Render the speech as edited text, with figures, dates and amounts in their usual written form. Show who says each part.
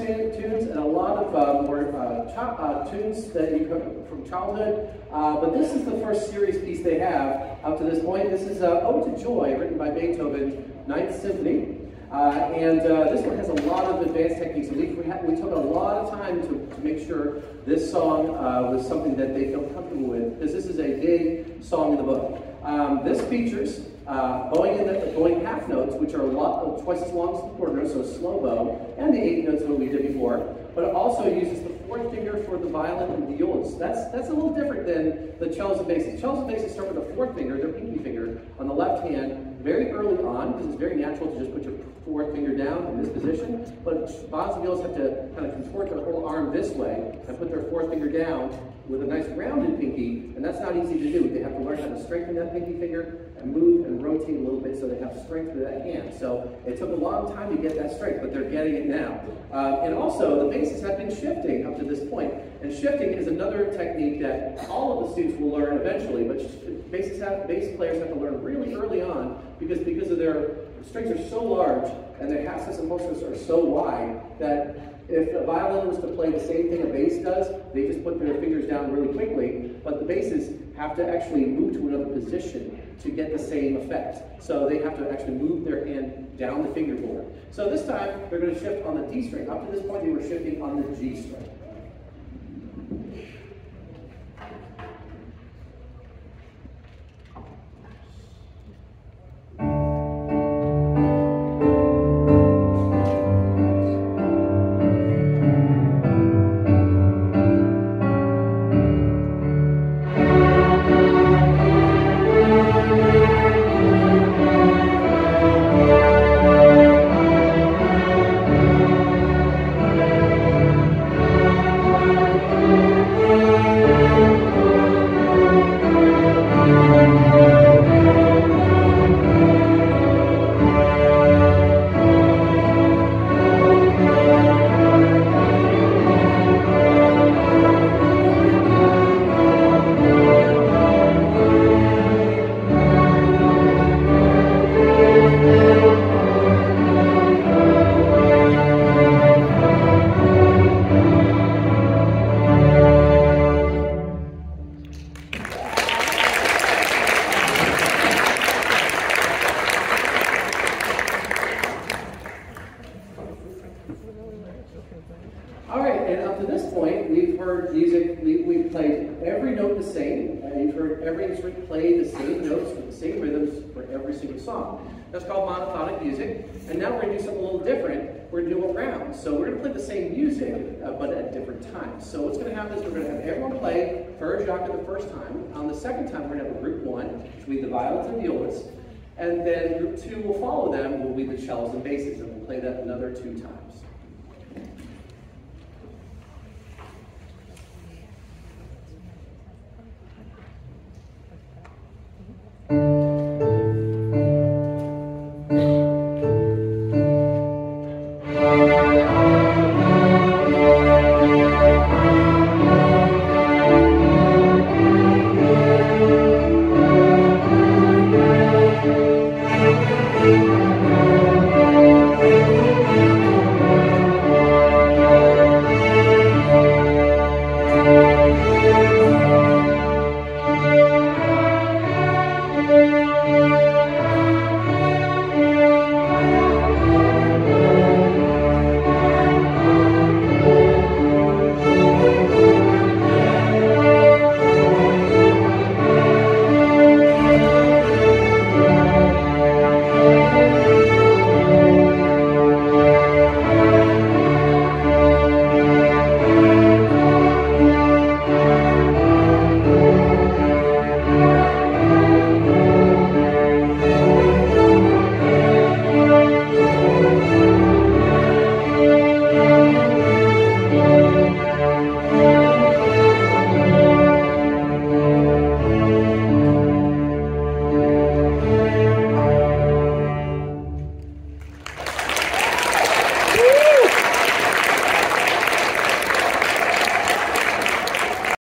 Speaker 1: tunes and a lot of more tunes that you come from childhood. But this is the first serious piece they have up to this point. This is Ode to Joy, written by Beethoven, Ninth Symphony. This one has a lot of advanced techniques. We took a lot of time to make sure this song was something that they felt comfortable with, because this is a big song in the book. This features bowing half notes, which are twice as long as the quarter notes, so a slow bow, and the 8 notes that we did before. But it also uses the 4th finger for the violin and violas. That's a little different than the cellos and basses. Cellos and basses start with the 4th finger, their pinky finger, on the left hand, very early on, because it's very natural to just put your 4th finger down in this position. But violas and violas have to kind of contort their whole arm this way and put their 4th finger down with a nice rounded pinky, and that's not easy to do. They have to learn how to strengthen that pinky finger and move and rotate a little bit so they have strength through that hand. So it took a long time to get that strength, but they're getting it now. And also, the basses have been shifting up to this point. And shifting is another technique that all of the students will learn eventually, but bass players have to learn really early on because of their strings are so large and their half steps and whole steps are so wide that if a violin was to play the same thing a bass does, they just put their fingers down really quickly, but the basses have to actually move to another position to get the same effect. So they have to actually move their hand down the fingerboard. So this time, they're going to shift on the D string. Up to this point, they were shifting on the G string. All right, and up to this point, we've heard music, we've played every note the same, and you've heard every instrument play the same notes with the same rhythms for every single song. That's called monophonic music, and now we're going to do something a little different. We're going to do a round. So we're going to play the same music, but at different times. So what's going to happen is we're going to have everyone play per jacque the first time. On the second time, we're going to have a group 1, which will be the violins and violas, and then group 2 will follow them, will be the cellos and basses, and we'll play that another 2 times.